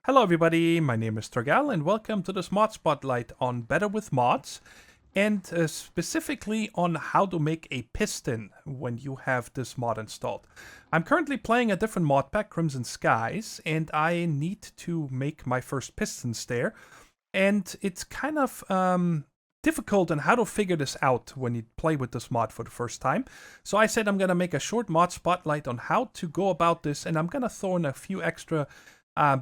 Hello everybody, my name is Thorgal and welcome to this mod spotlight on Better with Mods and specifically on how to make a piston when you have this mod installed. I'm currently playing a different mod pack, Crimson Skies, and I need to make my first pistons there. And it's kind of difficult on how to figure this out when you play with this mod for the first time. So I said I'm going to make a short mod spotlight on how to go about this, and I'm going to throw in a few extra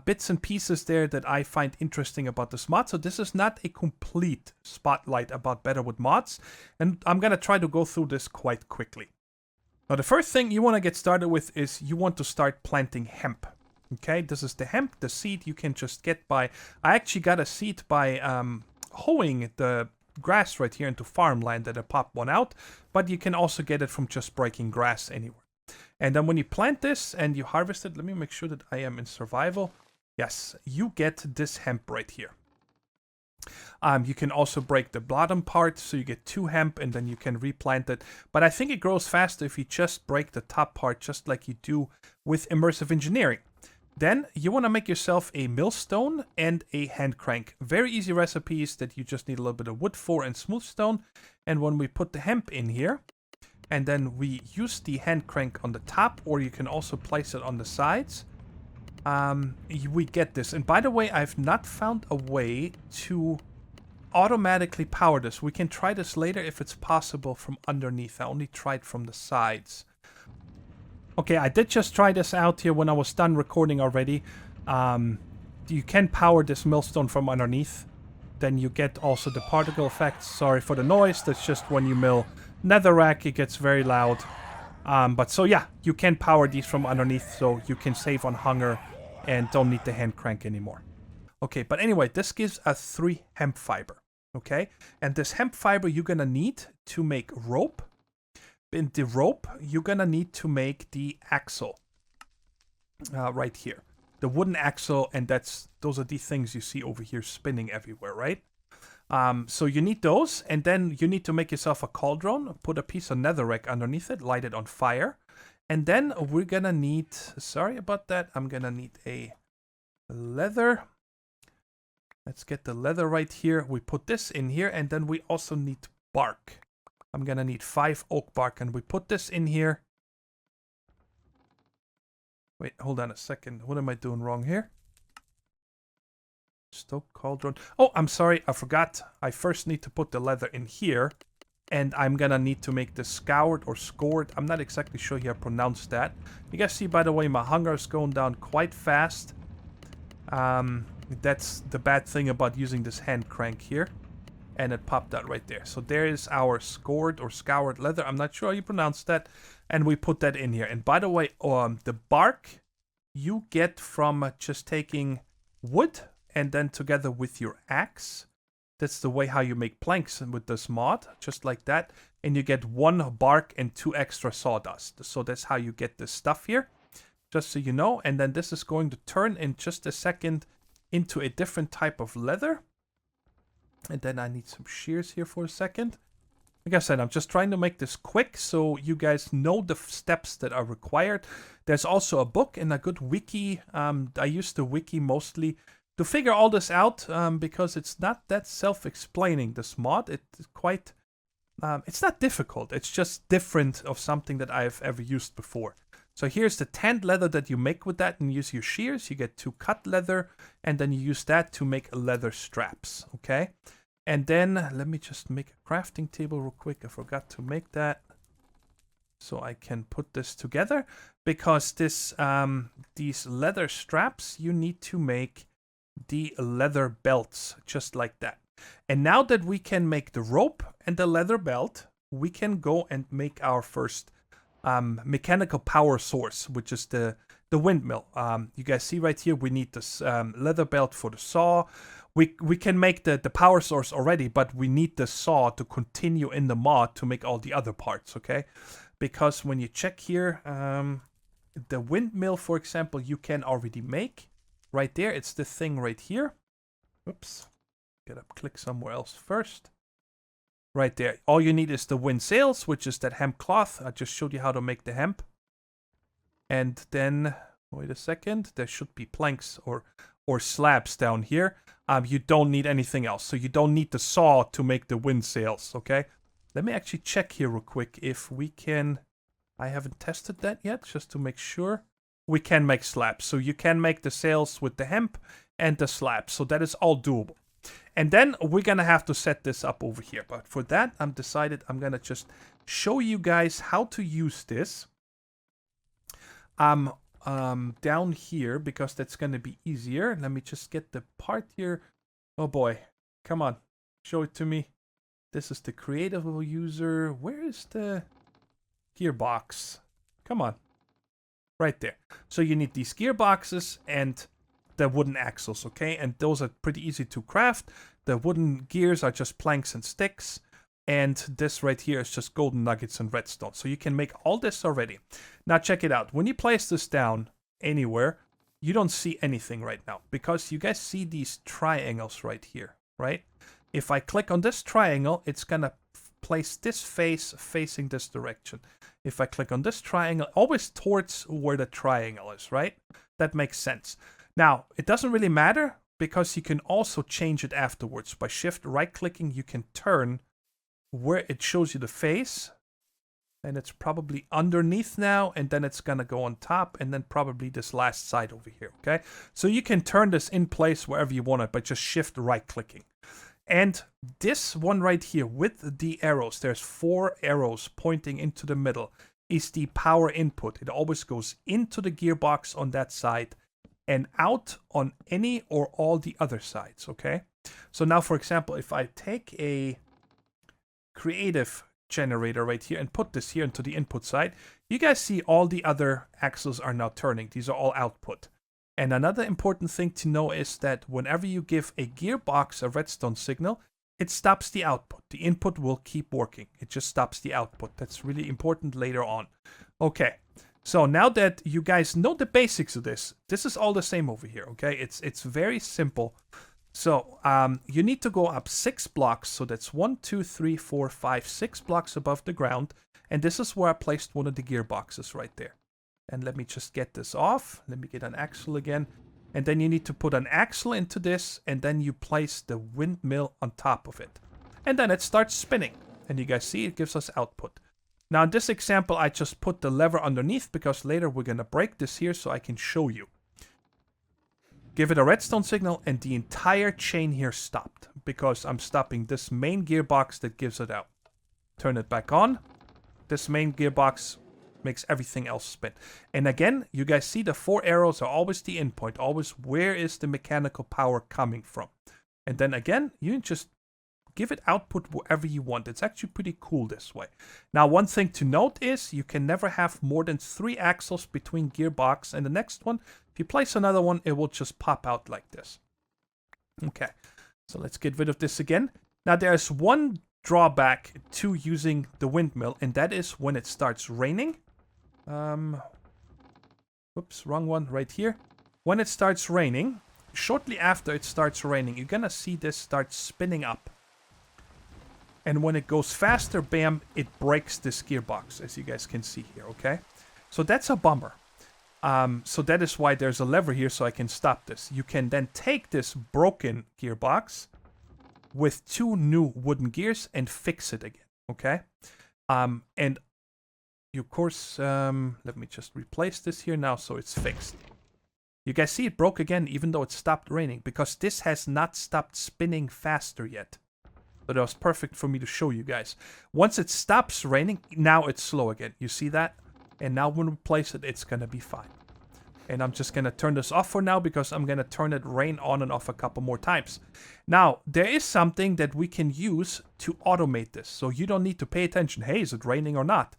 bits and pieces there that I find interesting about this mod. So this is not a complete spotlight about Better with Mods, and I'm going to try to go through this quite quickly. Now the first thing you want to get started with is you want to start planting hemp. Okay, this is the hemp, the seed you can just get by, I actually got a seed by hoeing the grass right here into farmland that I popped one out, but you can also get it from just breaking grass anywhere. And then when you plant this and you harvest it, let me make sure that I am in survival. Yes, you get this hemp right here. You can also break the bottom part, so you get 2 hemp, and then you can replant it. But I think it grows faster if you just break the top part, just like you do with immersive engineering. Then you want to make yourself a millstone and a hand crank. Very easy recipes that you just need a little bit of wood for and smooth stone. And when we put the hemp in here, and then we use the hand crank on the top, or you can also place it on the sides, we get this. And by the way, I've not found a way to automatically power this. We can try this later if it's possible from underneath. I only tried from the sides. Okay, I did just try this out here when I was done recording already. You can power this millstone from underneath. Then you get also the particle effects. Sorry for the noise, that's just when you mill netherrack, it gets very loud. But so yeah, you can power these from underneath, so you can save on hunger and don't need the hand crank anymore. Okay, but anyway, this gives us 3 hemp fiber. Okay, and this hemp fiber you're gonna need to make rope. In the rope, you're gonna need to make the axle right here, the wooden axle, and those are the things you see over here spinning everywhere, right? So you need those, and then you need to make yourself a cauldron, put a piece of netherrack underneath it, light it on fire, and then we're gonna need, sorry about that, I'm gonna need a leather. Let's get the leather right here. We put this in here, and then we also need bark. I'm gonna need 5 oak bark, and we put this in here. Wait, hold on a second. What am I doing wrong here? Stoked Cauldron. Oh, I'm sorry, I forgot. I first need to put the leather in here, and I'm gonna need to make this scoured or scored. I'm not exactly sure how to pronounce that. You guys see, by the way, my hunger is going down quite fast. That's the bad thing about using this hand crank here. And it popped out right there. So there is our scored or scoured leather. I'm not sure how you pronounce that. And we put that in here. And by the way, the bark you get from just taking wood and then together with your axe. That's the way how you make planks with this mod. Just like that. And you get 1 bark and 2 extra sawdust. So that's how you get this stuff here. Just so you know. And then this is going to turn in just a second into a different type of leather. And then I need some shears here for a second. Like I said, I'm just trying to make this quick so you guys know the steps that are required. There's also a book and a good wiki. I use the wiki mostly to figure all this out because it's not that self-explaining, this mod. It's quite... it's not difficult. It's just different of something that I've ever used before. So here's the tanned leather that you make with that and use your shears. You get 2 cut leather, and then you use that to make leather straps, okay? And then, let me just make a crafting table real quick. I forgot to make that. So I can put this together. Because this, these leather straps, you need to make the leather belts, just like that. And now that we can make the rope and the leather belt, we can go and make our first mechanical power source, which is the windmill. You guys see right here, we need this leather belt for the saw. We can make the power source already, but we need the saw to continue in the mod to make all the other parts, okay? Because when you check here, the windmill, for example, you can already make. Right there, it's the thing right here. Oops. Gotta click somewhere else first. Right there. All you need is the wind sails, which is that hemp cloth. I just showed you how to make the hemp. And then, wait a second, there should be planks or or slabs down here, you don't need anything else. So you don't need the saw to make the wind sails, okay? Let me actually check here real quick if we can... I haven't tested that yet, just to make sure. We can make slabs. So you can make the sails with the hemp and the slabs. So that is all doable. And then we're going to have to set this up over here. But for that, I'm going to just show you guys how to use this. Down here, because that's going to be easier. Let me just get the part here. Oh boy. Come on. Show it to me. This is the creative user. Where is the gearbox? Come on. Right there. So you need these gearboxes and the wooden axles, okay? And those are pretty easy to craft. The wooden gears are just planks and sticks. And this right here is just golden nuggets and redstone. So you can make all this already. Now check it out. When you place this down anywhere, you don't see anything right now. Because you guys see these triangles right here, right? If I click on this triangle, it's going to place this face facing this direction. If I click on this triangle, always towards where the triangle is, right? That makes sense. Now, it doesn't really matter because you can also change it afterwards. By shift right-clicking, you can turn where it shows you the face. And it's probably underneath now, and then it's going to go on top, and then probably this last side over here, okay? So you can turn this in place wherever you want it by just shift right-clicking. And this one right here with the arrows, there's 4 arrows pointing into the middle, is the power input. It always goes into the gearbox on that side and out on any or all the other sides, okay? So now, for example, if I take a creative generator right here and put this here into the input side, you guys see all the other axles are now turning. These are all output. And another important thing to know is that whenever you give a gearbox a redstone signal, it stops the output. The input will keep working. It just stops the output. That's really important later on. Okay, so now that you guys know the basics of this is all the same over here, okay? It's very simple. So you need to go up 6 blocks. So that's 1, 2, 3, 4, 5, 6 blocks above the ground. And this is where I placed one of the gearboxes right there. And let me just get this off. Let me get an axle again. And then you need to put an axle into this. And then you place the windmill on top of it. And then it starts spinning. And you guys see it gives us output. Now in this example, I just put the lever underneath because later we're going to break this here so I can show you. Give it a redstone signal and the entire chain here stopped. Because I'm stopping this main gearbox that gives it out. Turn it back on. This main gearbox makes everything else spin. And again, you guys see the 4 arrows are always the endpoint. Always where is the mechanical power coming from. And then again, you can just give it output wherever you want. It's actually pretty cool this way. Now, one thing to note is you can never have more than 3 axles between gearbox and the next one. If you place another one, it will just pop out like this. Okay, so let's get rid of this again. Now, there's one drawback to using the windmill, and that is when it starts raining. Whoops, wrong one right here. When it starts raining, shortly after it starts raining, you're gonna see this start spinning up. And when it goes faster, bam, it breaks this gearbox, as you guys can see here, okay? So that's a bummer. So that is why there's a lever here so I can stop this. You can then take this broken gearbox with 2 new wooden gears and fix it again, okay? And of course, let me just replace this here now so it's fixed. You guys see it broke again even though it stopped raining because this has not stopped spinning faster yet. So that was perfect for me to show you guys. Once it stops raining, now it's slow again. You see that? And now when we place it, it's going to be fine. And I'm just going to turn this off for now because I'm going to turn it rain on and off a couple more times. Now, there is something that we can use to automate this. So you don't need to pay attention. Hey, is it raining or not?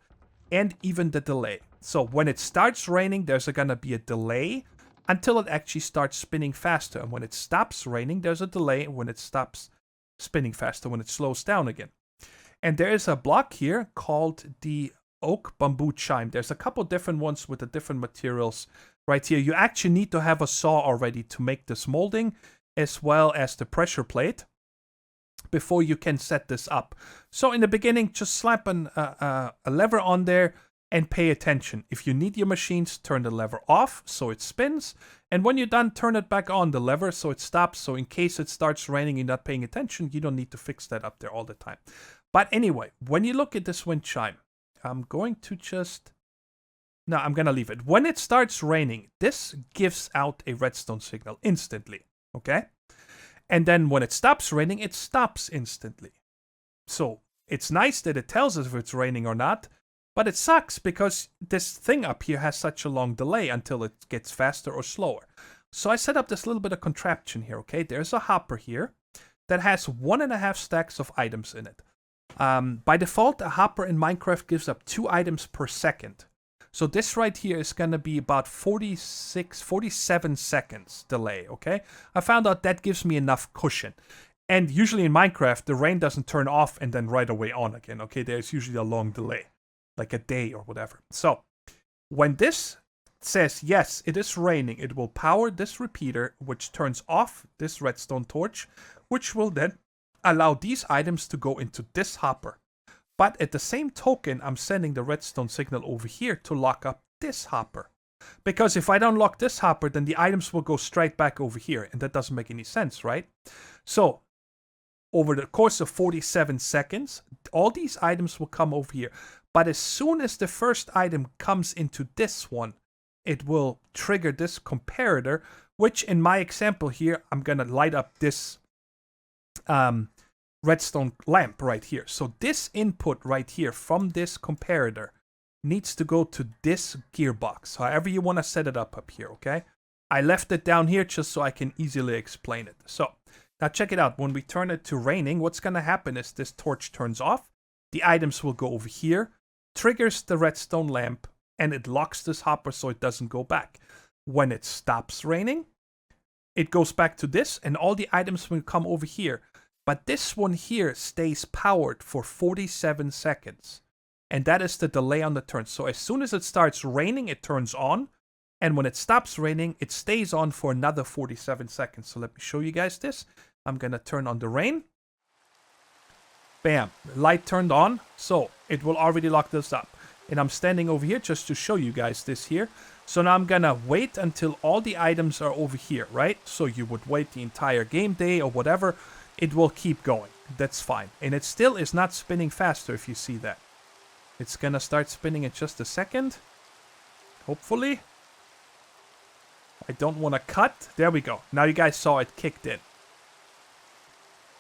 And even the delay. So when it starts raining, there's going to be a delay until it actually starts spinning faster. And when it stops raining, there's a delay when it stops spinning faster, when it slows down again. And there is a block here called the oak bamboo chime. There's a couple different ones with the different materials right here. You actually need to have a saw already to make this molding as well as the pressure plate before you can set this up. So in the beginning, just slap a lever on there and pay attention. If you need your machines, turn the lever off so it spins. And when you're done, turn it back on the lever so it stops. So in case it starts raining and you're not paying attention, you don't need to fix that up there all the time. But anyway, when you look at this wind chime, I'm going to just... No, I'm going to leave it. When it starts raining, this gives out a redstone signal instantly. Okay? And then when it stops raining, it stops instantly. So it's nice that it tells us if it's raining or not. But it sucks because this thing up here has such a long delay until it gets faster or slower. So I set up this little bit of contraption here, okay? There's a hopper here that has 1.5 stacks of items in it. By default, a hopper in Minecraft gives up 2 items per second. So this right here is going to be about 47 seconds delay, okay? I found out that gives me enough cushion. And usually in Minecraft, the rain doesn't turn off and then right away on again, okay? There's usually a long delay. Like a day or whatever. So, when this says, yes, it is raining, it will power this repeater, which turns off this redstone torch, which will then allow these items to go into this hopper. But at the same token, I'm sending the redstone signal over here to lock up this hopper. Because if I don't lock this hopper, then the items will go straight back over here, and that doesn't make any sense, right? So, over the course of 47 seconds, all these items will come over here. But as soon as the first item comes into this one, it will trigger this comparator, which in my example here, I'm going to light up this redstone lamp right here. So this input right here from this comparator needs to go to this gearbox, however you want to set it up here, okay? I left it down here just so I can easily explain it. So now check it out. When we turn it to raining, what's going to happen is this torch turns off. The items will go over here. Triggers the redstone lamp, and it locks this hopper so it doesn't go back. When it stops raining, it goes back to this, and all the items will come over here. But this one here stays powered for 47 seconds. And that is the delay on the turn. So as soon as it starts raining, it turns on. And when it stops raining, it stays on for another 47 seconds. So let me show you guys this. I'm going to turn on the rain. Bam, light turned on, so it will already lock this up. And I'm standing over here just to show you guys this here. So now I'm gonna wait until all the items are over here, right? So you would wait the entire game day or whatever. It will keep going. That's fine. And it still is not spinning faster if you see that. It's gonna start spinning in just a second. Hopefully. I don't want to cut. There we go. Now you guys saw it kicked in.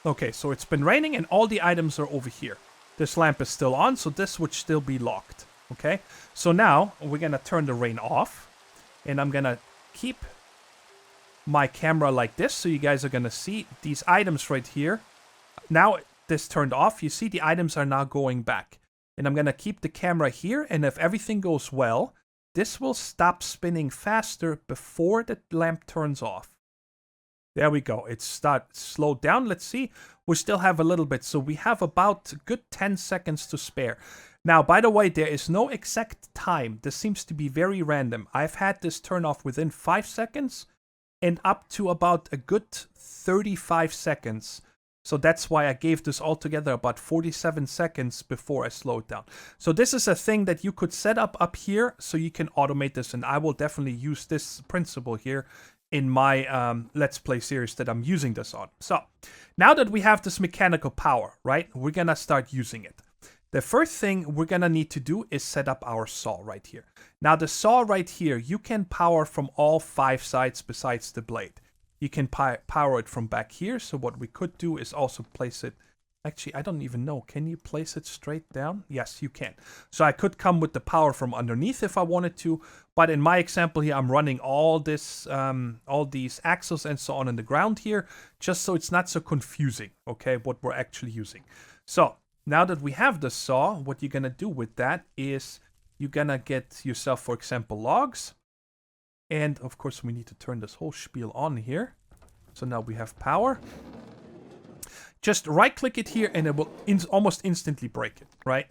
Okay, so it's been raining and all the items are over here. This lamp is still on, so this would still be locked. Okay, so now we're going to turn the rain off. And I'm going to keep my camera like this, so you guys are going to see these items right here. Now this turned off, you see the items are now going back. And I'm going to keep the camera here, and if everything goes well, this will stop spinning faster before the lamp turns off. There we go. It slowed down. Let's see. We still have a little bit. So we have about a good 10 seconds to spare. Now, by the way, there is no exact time. This seems to be very random. I've had this turn off within 5 seconds and up to about a good 35 seconds. So that's why I gave this altogether about 47 seconds before I slowed down. So this is a thing that you could set up here so you can automate this. And I will definitely use this principle here in my Let's Play series that I'm using this on. So, now that we have this mechanical power, right, we're going to start using it. The first thing we're going to need to do is set up our saw right here. Now, the saw right here, you can power from all 5 sides besides the blade. You can power it from back here, so what we could do is also place it... Actually, I don't even know. Can you place it straight down? Yes, you can. So I could come with the power from underneath if I wanted to. But in my example here, I'm running all these axles and so on in the ground here, just so it's not so confusing, okay, what we're actually using. So now that we have the saw, what you're going to do with that is you're going to get yourself, for example, logs. And of course, we need to turn this whole spiel on here. So now we have power. Just right-click it here and it will almost instantly break it, right?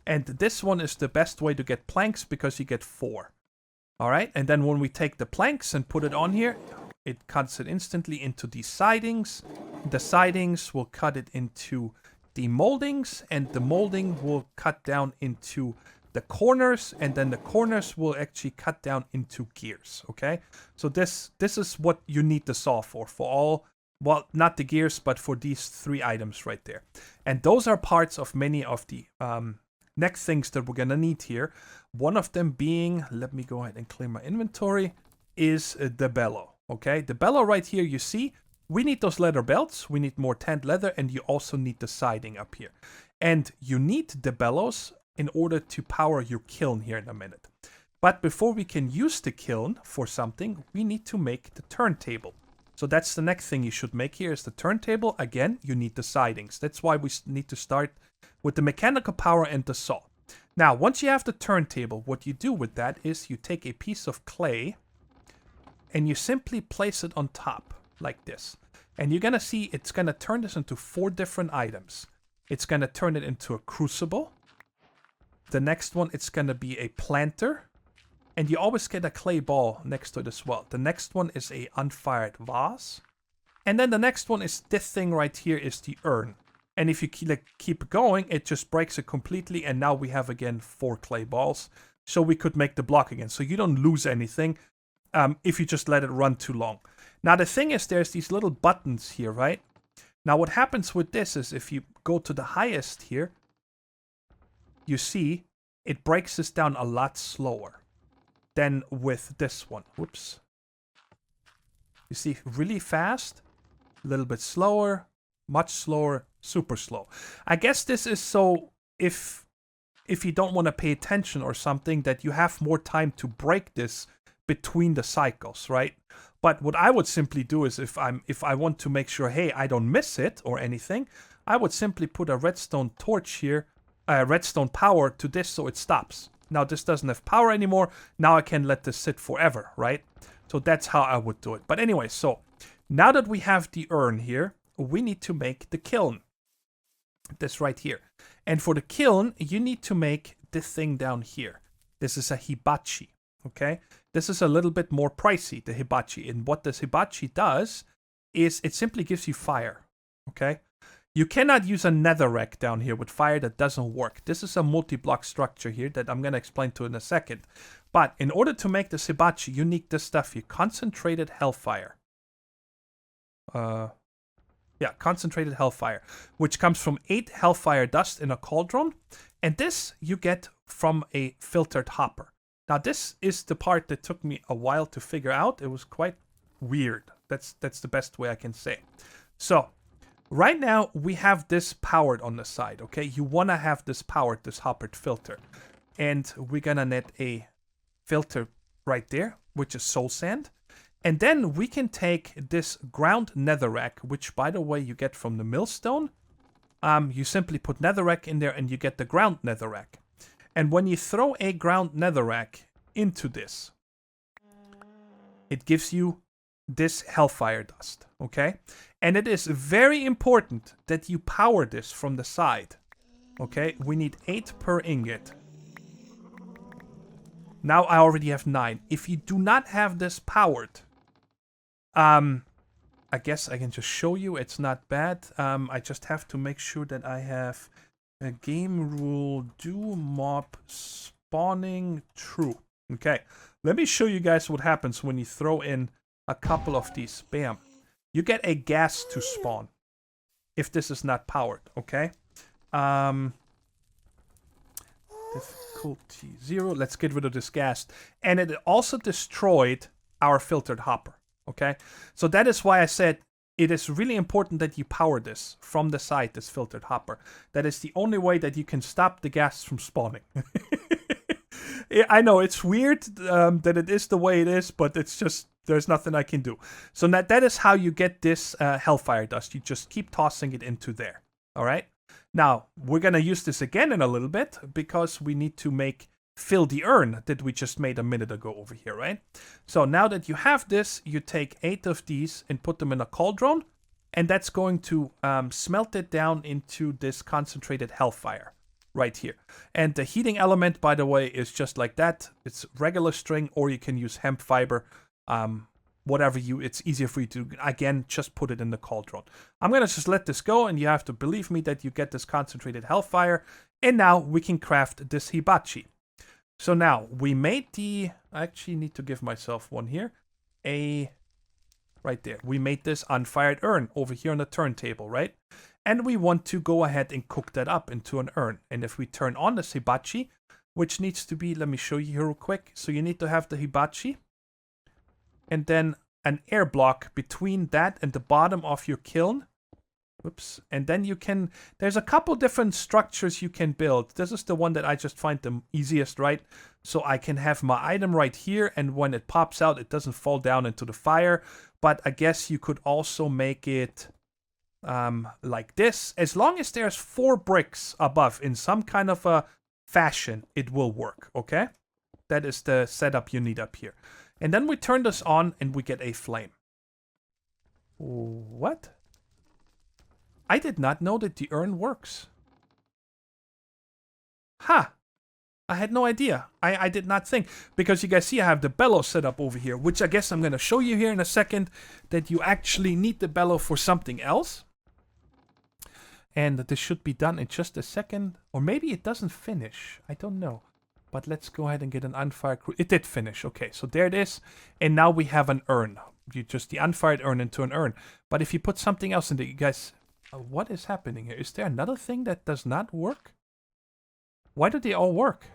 And this one is the best way to get planks because you get 4. All right, and then when we take the planks and put it on here, it cuts it instantly into these sidings. The sidings will cut it into the moldings, and the molding will cut down into the corners, and then the corners will actually cut down into gears, okay? So this is what you need the saw for all, well, not the gears, but for these 3 items right there. And those are parts of many of the next things that we're gonna need here. One of them being, let me go ahead and clear my inventory, is the bellow, okay? The bellow right here, you see, we need those leather belts, we need more tanned leather, and you also need the siding up here. And you need the bellows in order to power your kiln here in a minute. But before we can use the kiln for something, we need to make the turntable. So that's the next thing you should make here is the turntable. Again, you need the sidings. That's why we need to start with the mechanical power and the saw. Now, once you have the turntable, what you do with that is you take a piece of clay and you simply place it on top like this. And you're gonna see it's gonna turn this into 4 different items. It's gonna turn it into a crucible. The next one, it's gonna be a planter. And you always get a clay ball next to it as well. The next one is a unfired vase. And then the next one is this thing right here is the urn. And if you keep going, it just breaks it completely. And now we have again 4 clay balls. So we could make the block again. So you don't lose anything if you just let it run too long. Now the thing is there's these little buttons here, right? Now what happens with this is if you go to the highest here, you see it breaks this down a lot slower than with this one. Whoops. You see, really fast, a little bit slower, much slower, super slow. I guess this is so if you don't want to pay attention or something, that you have more time to break this between the cycles, right? But what I would simply do is if I want to make sure, hey, I don't miss it or anything, I would simply put a redstone torch here, redstone power to this so it stops. Now this doesn't have power anymore. Now I can let this sit forever, right? So that's how I would do it. But anyway, so now that we have the urn here, we need to make the kiln. This right here. And for the kiln, you need to make this thing down here. This is a hibachi, okay? This is a little bit more pricey, the hibachi. And what this hibachi does is it simply gives you fire, okay? You cannot use a netherrack down here with fire. That doesn't work. This is a multi-block structure here that I'm going to explain to in a second. But in order to make this hibachi, you need this stuff here. Concentrated hellfire. Concentrated hellfire. Which comes from 8 hellfire dust in a cauldron. And this you get from a filtered hopper. Now this is the part that took me a while to figure out. It was quite weird. That's the best way I can say. So right now, we have this powered on the side, okay? You want to have this powered, this hoppered filter. And we're going to net a filter right there, which is soul sand. And then we can take this ground netherrack, which, by the way, you get from the millstone. You simply put netherrack in there and you get the ground netherrack. And when you throw a ground netherrack into this, it gives you this hellfire dust, okay? And it is very important that you power this from the side, okay? We need 8 per ingot. Now I already have 9. If you do not have this powered, I guess I can just show you. It's not bad. I just have to make sure that I have a game rule do mob spawning true. Okay, let me show you guys what happens when you throw in a couple of these. Bam. You get a gas to spawn if this is not powered, okay? Difficulty 0. Let's get rid of this gas. And it also destroyed our filtered hopper, okay? So that is why I said it is really important that you power this from the side, this filtered hopper. That is the only way that you can stop the gas from spawning. I know it's weird that it is the way it is, but it's just, there's nothing I can do. So that is how you get this hellfire dust. You just keep tossing it into there. All right. Now we're going to use this again in a little bit because we need to fill the urn that we just made a minute ago over here, right? So now that you have this, you take 8 of these and put them in a cauldron, and that's going to smelt it down into this concentrated hellfire right here. And the heating element, by the way, is just like that. It's regular string, or you can use hemp fiber. It's easier for you to, again, just put it in the cauldron. I'm going to just let this go, and you have to believe me that you get this concentrated hellfire. And now we can craft this hibachi. So now we made I actually need to give myself one here. Right there. We made this unfired urn over here on the turntable, right? And we want to go ahead and cook that up into an urn. And if we turn on the hibachi, which needs to be, let me show you here real quick. So you need to have the hibachi and then an air block between that and the bottom of your kiln. Whoops. And then you can, there's a couple different structures you can build. This is the one that I just find the easiest, right? So I can have my item right here, and when it pops out, it doesn't fall down into the fire. But I guess you could also make it like this. As long as there's 4 bricks above in some kind of a fashion, it will work, okay? That is the setup you need up here. And then we turn this on and we get a flame. What? I did not know that the urn works. Ha! I had no idea. I did not think. Because you guys see I have the bellow set up over here, which I guess I'm going to show you here in a second, that you actually need the bellow for something else. And this should be done in just a second. Or maybe it doesn't finish. I don't know. But let's go ahead and get an unfired crew. It did finish. Okay, so there it is. And now we have an urn. You just the unfired urn into an urn. But if you put something else in there, you guys... what is happening here? Is there another thing that does not work? Why do they all work?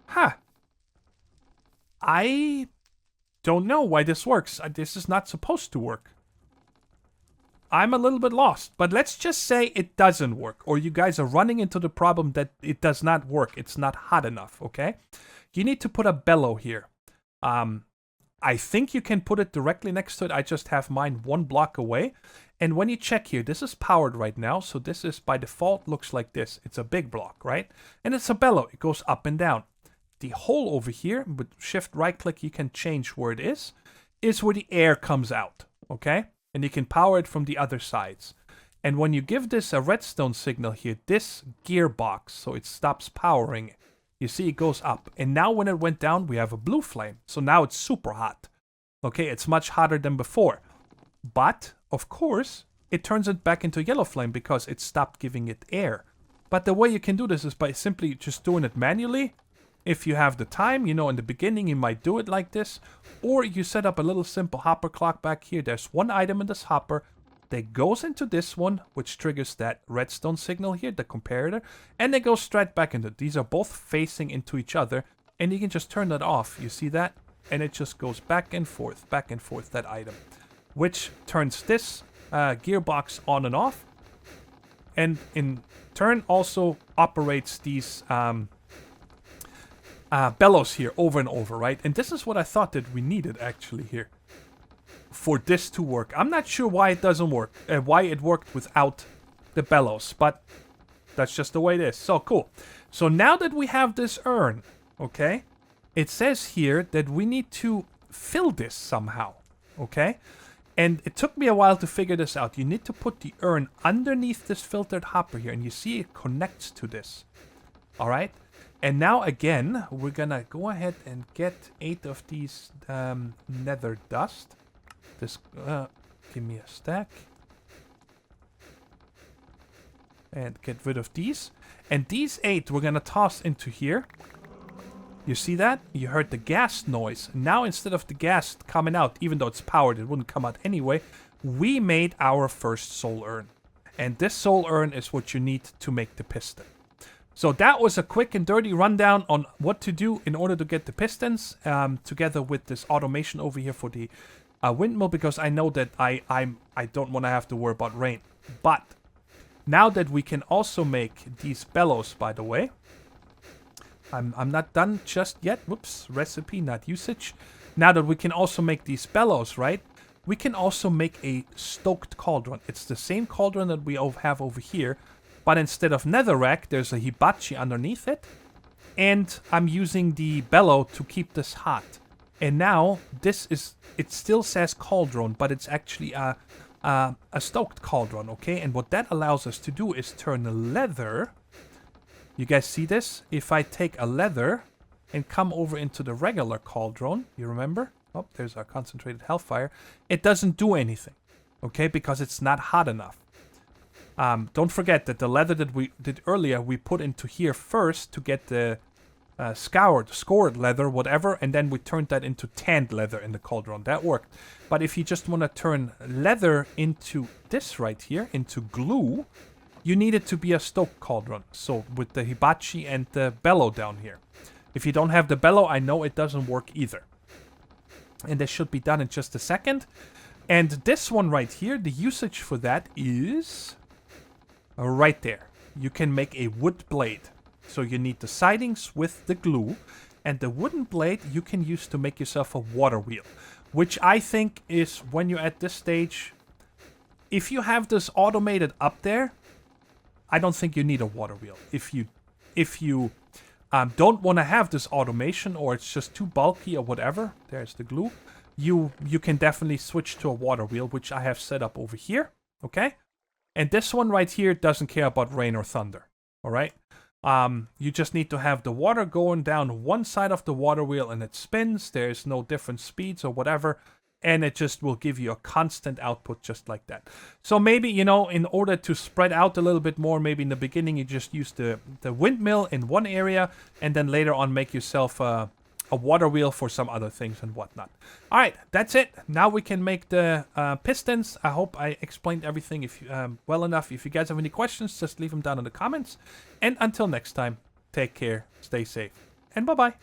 Huh. I don't know why this works. This is not supposed to work. I'm a little bit lost. But let's just say it doesn't work. Or you guys are running into the problem that it does not work. It's not hot enough, okay? You need to put a bellow here. I think you can put it directly next to it. I just have mine 1 block away. And when you check here, this is powered right now. So this is by default looks like this. It's a big block, right? And it's a bellow. It goes up and down. The hole over here, with shift right click, you can change where it is where the air comes out, okay? And you can power it from the other sides. And when you give this a redstone signal here, this gearbox, so it stops powering, you see it goes up. And now when it went down, we have a blue flame. So now it's super hot. Okay, it's much hotter than before. But, of course, it turns it back into yellow flame because it stopped giving it air. But the way you can do this is by simply just doing it manually. If you have the time, you know, in the beginning you might do it like this. Or you set up a little simple hopper clock back here. There's one item in this hopper that goes into this one, which triggers that redstone signal here, the comparator, and they go straight back into it. These are both facing into each other, and you can just turn that off. You see that? And it just goes back and forth, that item, which turns this gearbox on and off, and in turn also operates these bellows here over and over, right? And this is what I thought that we needed actually here for this to work. I'm not sure why it doesn't work, why it worked without the bellows, but that's just the way it is. So cool. So now that we have this urn, okay, it says here that we need to fill this somehow, okay? And it took me a while to figure this out. You need to put the urn underneath this filtered hopper here, and you see it connects to this, all right? And now again, we're gonna go ahead and get 8 of these nether dust. This, give me a stack. And get rid of these. And these 8 we're gonna toss into here. You see that? You heard the gas noise. Now instead of the gas coming out, even though it's powered, it wouldn't come out anyway, we made our first soul urn. And this soul urn is what you need to make the piston. So that was a quick and dirty rundown on what to do in order to get the pistons, together with this automation over here for the windmill, because I know that I don't want to have to worry about rain. But now that we can also make these bellows, by the way, I'm not done just yet. Whoops, recipe, not usage. Now that we can also make these bellows, right? We can also make a Stoked Cauldron. It's the same cauldron that we have over here, but instead of netherrack, there's a hibachi underneath it. And I'm using the bellow to keep this hot. And now, this is, it still says cauldron, but it's actually a Stoked Cauldron, okay? And what that allows us to do is turn the leather. You guys see this? If I take a leather and come over into the regular cauldron, you remember? Oh, there's our concentrated hellfire. It doesn't do anything, okay? Because it's not hot enough. Don't forget that the leather that we did earlier, we put into here first to get the scored leather, whatever, and then we turned that into tanned leather in the cauldron. That worked. But if you just want to turn leather into this right here, into glue, you need it to be a Stoked Cauldron. So with the hibachi and the bellow down here. If you don't have the bellow, I know it doesn't work either. And this should be done in just a second. And this one right here, the usage for that is right there. You can make a wood blade. So you need the sidings with the glue, and the wooden blade you can use to make yourself a water wheel, which I think is when you're at this stage. If you have this automated up there, I don't think you need a water wheel. If you don't want to have this automation, or it's just too bulky or whatever, there's the glue, you can definitely switch to a water wheel, which I have set up over here, okay? And this one right here doesn't care about rain or thunder, all right? You just need to have the water going down one side of the water wheel and it spins. There's no different speeds or whatever. And it just will give you a constant output just like that. So maybe, you know, in order to spread out a little bit more, maybe in the beginning you just use the windmill in one area and then later on make yourself a water wheel for some other things and whatnot. All right, that's it. Now we can make the pistons. I hope I explained everything well enough. If you guys have any questions, just leave them down in the comments. And until next time, take care, stay safe, and bye-bye.